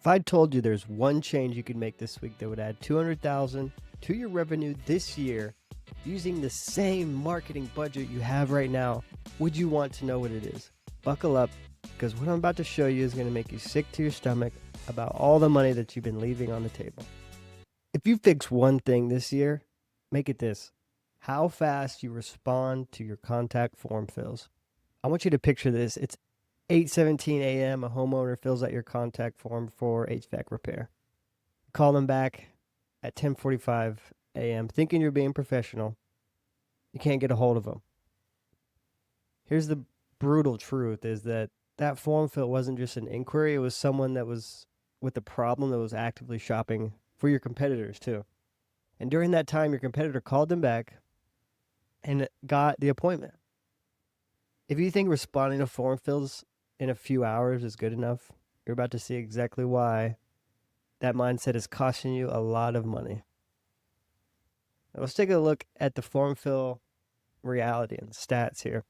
I told you there's one change you could make this week that would add 200,000 to your revenue this year using the same marketing budget you have right now, would you want to know what it is? Buckle up, because what I'm about to show you is going to make you sick to your stomach about all the money that you've been leaving on the table. If you fix one thing this year, make it this: how fast you respond to your contact form fills. I want you to picture this. It's 8:17 a.m. A homeowner fills out your contact form for HVAC repair. Call them back at 10:45 a.m. thinking you're being professional. You can't get a hold of them. Here's the brutal truth: is that form fill wasn't just an inquiry. It was someone that was with a problem that was actively shopping for your competitors too. And during that time, your competitor called them back and got the appointment. If you think responding to form fills in a few hours is good enough, you're about to see exactly why that mindset is costing you a lot of money. Now let's take a look at the form fill reality and stats here.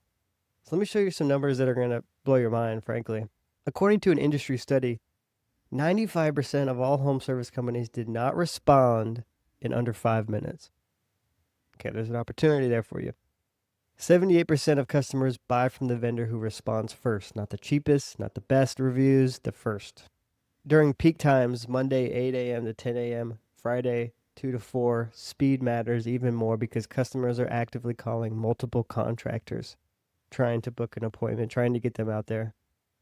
So let me show you some numbers that are going to blow your mind, frankly. According to an industry study, 95% of all home service companies did not respond in under 5 minutes. Okay, there's an opportunity there for you. 78% of customers buy from the vendor who responds first, not the cheapest, not the best reviews, the first. During peak times, Monday 8 a.m. to 10 a.m., Friday 2 to 4, speed matters even more because customers are actively calling multiple contractors, trying to book an appointment, trying to get them out there.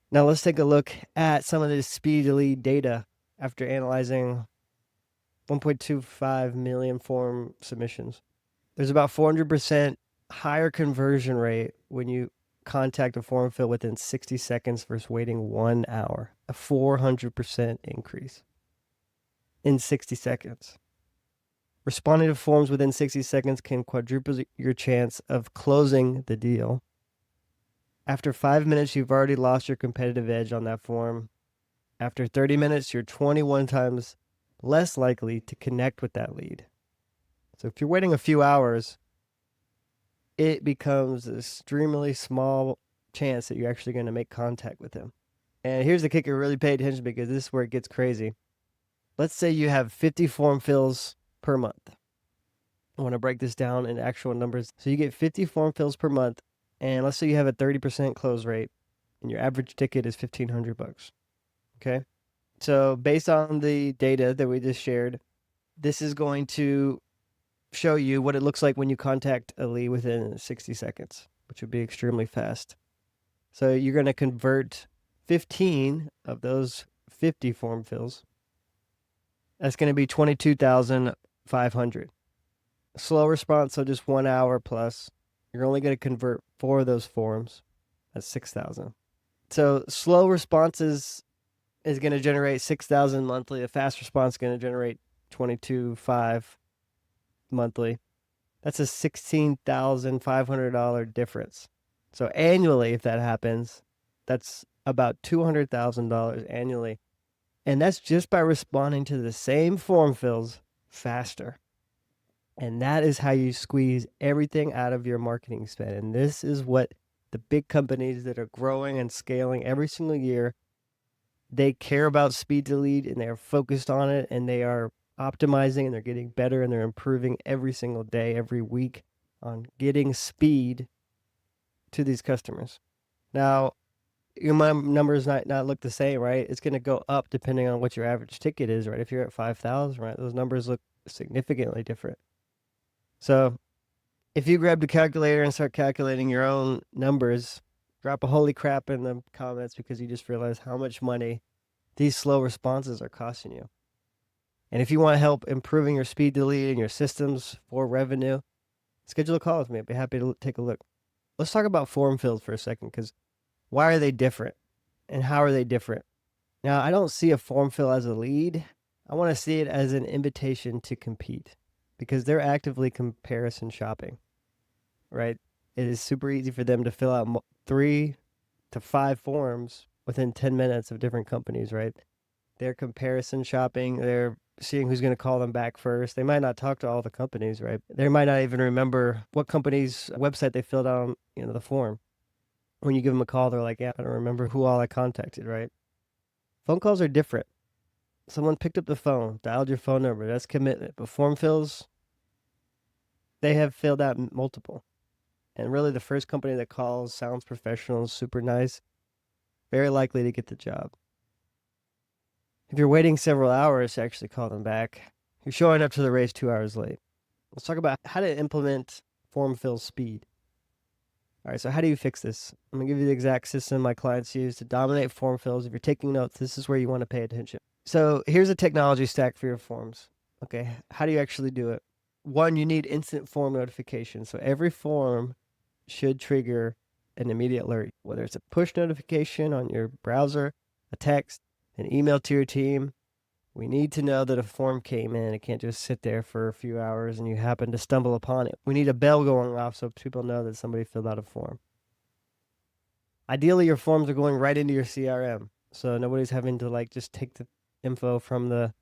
Now let's take a look at some of this speed to lead data after analyzing 1.25 million form submissions. There's about 400% higher conversion rate when you contact a form fill within 60 seconds versus waiting 1 hour. A 400% increase in 60 seconds. Responding to forms within 60 seconds can quadruple your chance of closing the deal. After 5 minutes, you've already lost your competitive edge on that form. After 30 minutes, you're 21 times less likely to connect with that lead. So if you're waiting a few hours, it becomes an extremely small chance that you're actually going to make contact with him. And here's the kicker: really pay attention, because this is where it gets crazy. Let's say you have 50 form fills per month. I want to break this down in actual numbers. So you get 50 form fills per month, and let's say you have a 30% close rate, and your average ticket is $1,500. Okay? So based on the data that we just shared, this is going to show you what it looks like when you contact a lead within 60 seconds, which would be extremely fast. So you're going to convert 15 of those 50 form fills. That's going to be 22,500. Slow response, so just 1 hour plus. You're only going to convert 4 of those forms. That's 6,000. So slow responses is going to generate 6,000 monthly. A fast response is going to generate 22,500 monthly. That's a $16,500 difference. So annually, if that happens, that's about $200,000 annually. And that's just by responding to the same form fills faster. And that is how you squeeze everything out of your marketing spend. And this is what the big companies that are growing and scaling every single year, they care about speed to lead, and they are focused on it, and they are optimizing, and they're getting better, and they're improving every single day, every week on getting speed to these customers. Now, your numbers might not look the same, right? It's going to go up depending on what your average ticket is, right? If you're at 5,000, right, those numbers look significantly different. So if you grab the calculator and start calculating your own numbers, drop a holy crap in the comments, because you just realize how much money these slow responses are costing you. And if you want help improving your speed to lead and your systems for revenue, schedule a call with me. I'd be happy to take a look. Let's talk about form fills for a second, because why are they different and how are they different? Now, I don't see a form fill as a lead. I want to see it as an invitation to compete, because they're actively comparison shopping, right? It is super easy for them to fill out 3 to 5 forms within 10 minutes of different companies, right? They're comparison shopping. They're seeing who's going to call them back first. They might not talk to all the companies, right? They might not even remember what company's website they filled out on, the form. When you give them a call, they're like, yeah, I don't remember who all I contacted, right? Phone calls are different. Someone picked up the phone, dialed your phone number. That's commitment. But form fills, they have filled out multiple. And really, the first company that calls sounds professional, super nice, very likely to get the job. If you're waiting several hours to actually call them back, you're showing up to the race 2 hours late. Let's talk about how to implement form fill speed. All right, so how do you fix this? I'm gonna give you the exact system my clients use to dominate form fills. If you're taking notes, this is where you want to pay attention. So here's a technology stack for your forms. Okay, how do you actually do it? One, you need instant form notification. So every form should trigger an immediate alert, whether it's a push notification on your browser, a text, an email to your team. We need to know that a form came in. It can't just sit there for a few hours and you happen to stumble upon it. We need a bell going off so people know that somebody filled out a form. Ideally, your forms are going right into your CRM, so nobody's having to just take the info from the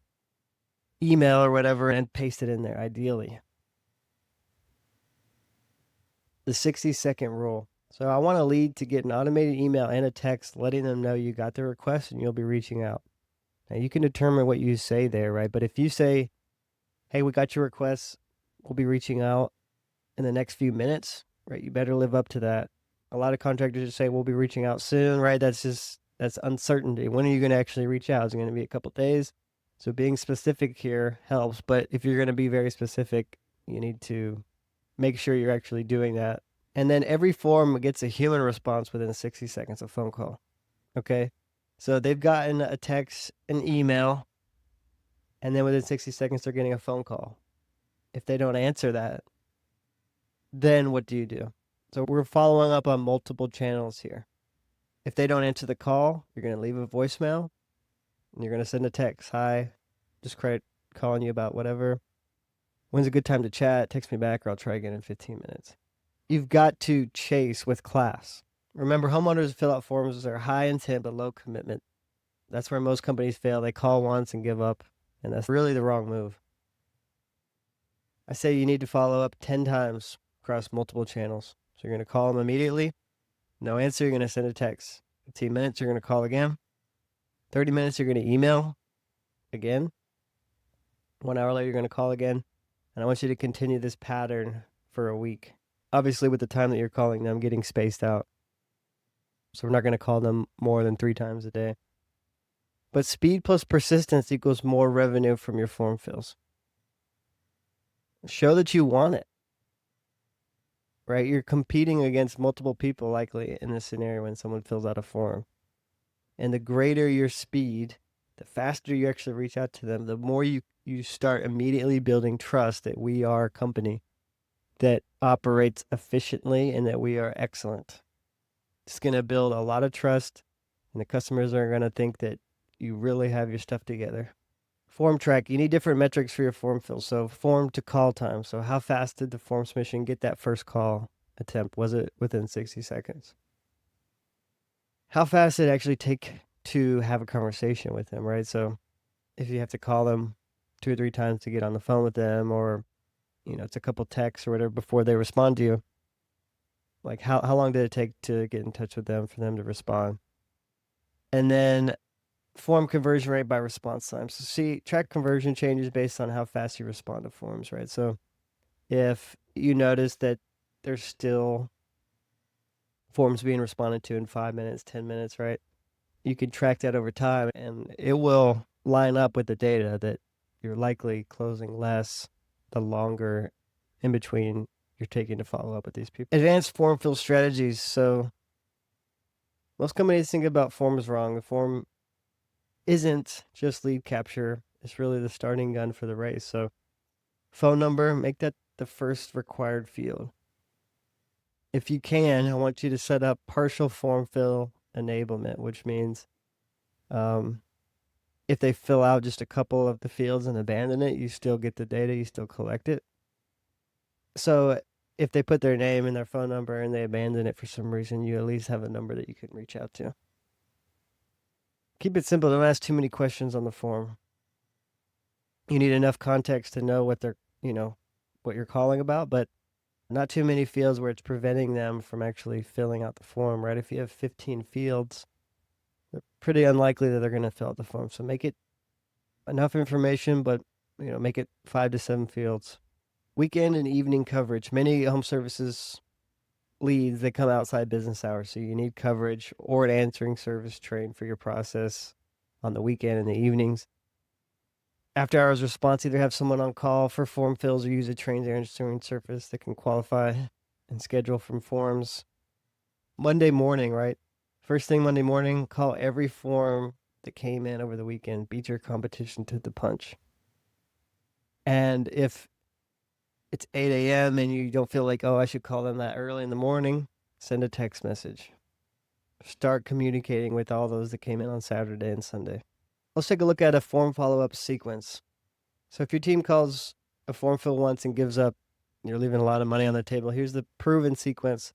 email or whatever and paste it in there, ideally. The 60-second rule. So I want a lead to get an automated email and a text letting them know you got their request and you'll be reaching out. Now you can determine what you say there, right? But if you say, hey, we got your request, we'll be reaching out in the next few minutes, right? You better live up to that. A lot of contractors just say, we'll be reaching out soon, right? That's uncertainty. When are you going to actually reach out? Is it going to be a couple days? So being specific here helps. But if you're going to be very specific, you need to make sure you're actually doing that. And then every form gets a human response within 60 seconds of phone call. Okay? So they've gotten a text, an email, and then within 60 seconds, they're getting a phone call. If they don't answer that, then what do you do? So we're following up on multiple channels here. If they don't answer the call, you're going to leave a voicemail, and you're going to send a text. Hi, just calling you about whatever. When's a good time to chat? Text me back or I'll try again in 15 minutes. You've got to chase with class. Remember, homeowners fill out forms that are high intent but low commitment. That's where most companies fail. They call once and give up, and that's really the wrong move. I say you need to follow up 10 times across multiple channels. So you're going to call them immediately. No answer, you're going to send a text. 15 minutes, you're going to call again. 30 minutes, you're going to email again. 1 hour later, you're going to call again. And I want you to continue this pattern for a week. Obviously, with the time that you're calling them, getting spaced out. So we're not going to call them more than 3 times a day. But speed plus persistence equals more revenue from your form fills. Show that you want it. Right? You're competing against multiple people likely in this scenario when someone fills out a form. And the greater your speed, the faster you actually reach out to them, the more you start immediately building trust that we are a company that operates efficiently and that we are excellent. It's going to build a lot of trust, and the customers are going to think that you really have your stuff together. Form track, you need different metrics for your form fill. So form to call time. So how fast did the form submission get that first call attempt? Was it within 60 seconds? How fast did it actually take to have a conversation with them, right? So if you have to call them 2 or 3 times to get on the phone with them, or it's a couple texts or whatever before they respond to you, like how long did it take to get in touch with them for them to respond? And then form conversion rate by response time. So track conversion changes based on how fast you respond to forms, right? So if you notice that there's still forms being responded to in 5 minutes, 10 minutes, right? You can track that over time and it will line up with the data that you're likely closing less the longer in between you're taking to follow up with these people. Advanced form fill strategies. So most companies think about forms wrong. The form isn't just lead capture. It's really the starting gun for the race. So phone number, make that the first required field. If you can, I want you to set up partial form fill enablement, which means if they fill out just a couple of the fields and abandon it, you still get the data, you still collect it. So if they put their name and their phone number and they abandon it for some reason, you at least have a number that you can reach out to. Keep it simple. Don't ask too many questions on the form. You need enough context to know what what you're calling about, but not too many fields where it's preventing them from actually filling out the form, right? If you have 15 fields, they're pretty unlikely that they're going to fill out the form. So make it enough information, but make it 5 to 7 fields. Weekend and evening coverage. Many home services leads, they come outside business hours, so you need coverage or an answering service trained for your process on the weekend and the evenings. After hours response, either have someone on call for form fills or use a trained answering service that can qualify and schedule from forms. Monday morning, right? First thing Monday morning, call every form that came in over the weekend. Beat your competition to the punch. And if it's 8 a.m. and you don't feel like, oh, I should call them that early in the morning, send a text message. Start communicating with all those that came in on Saturday and Sunday. Let's take a look at a form follow-up sequence. So if your team calls a form fill once and gives up, you're leaving a lot of money on the table. Here's the proven sequence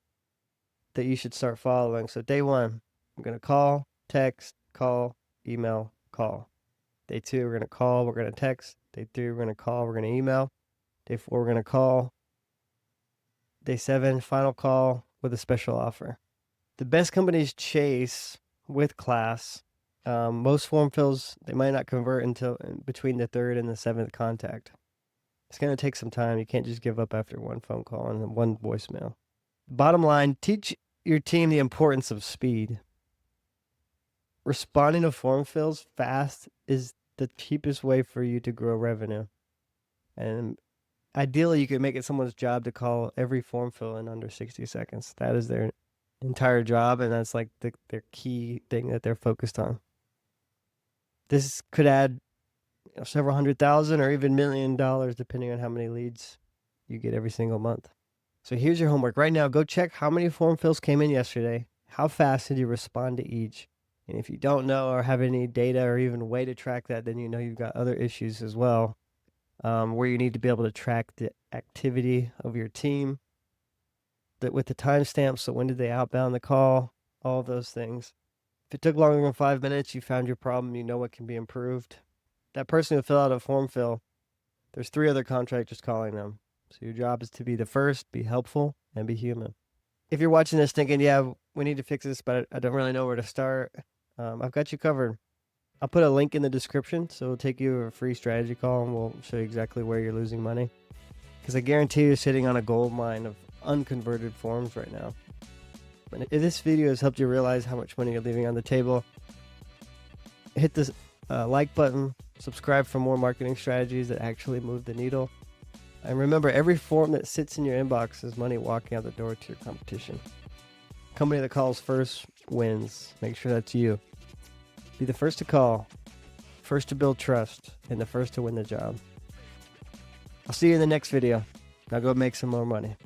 that you should start following. So day 1, I'm going to call, text, call, email, call. Day 2, we're going to call, we're going to text. Day 3, we're going to call, we're going to email. Day 4, we're going to call. Day 7, final call with a special offer. The best companies chase with class. Most form fills, they might not convert until between the 3rd and the 7th contact. It's going to take some time. You can't just give up after one phone call and one voicemail. Bottom line, teach your team the importance of speed. Responding to form fills fast is the cheapest way for you to grow revenue. And ideally, you could make it someone's job to call every form fill in under 60 seconds. That is their entire job, and that's like their key thing that they're focused on. This could add several $100,000 or even $1 million, depending on how many leads you get every single month. So here's your homework. Right now, go check how many form fills came in yesterday. How fast did you respond to each? And if you don't know or have any data or even a way to track that, then you know you've got other issues as well, where you need to be able to track the activity of your team, that with the timestamps. So when did they outbound the call? All those things. If it took longer than 5 minutes, you found your problem, you know what can be improved. That person who filled out a form fill, there's 3 other contractors calling them. So your job is to be the first, be helpful, and be human. If you're watching this thinking, yeah, we need to fix this, but I don't really know where to start, I've got you covered. I'll put a link in the description, so it'll take you a free strategy call, and we'll show you exactly where you're losing money. Because I guarantee you're sitting on a gold mine of unconverted forms right now. And if this video has helped you realize how much money you're leaving on the table, hit the like button, subscribe for more marketing strategies that actually move the needle. And remember, every form that sits in your inbox is money walking out the door to your competition. Company that calls first wins. Make sure that's you. Be the first to call, first to build trust, and the first to win the job. I'll see you in the next video. Now go make some more money.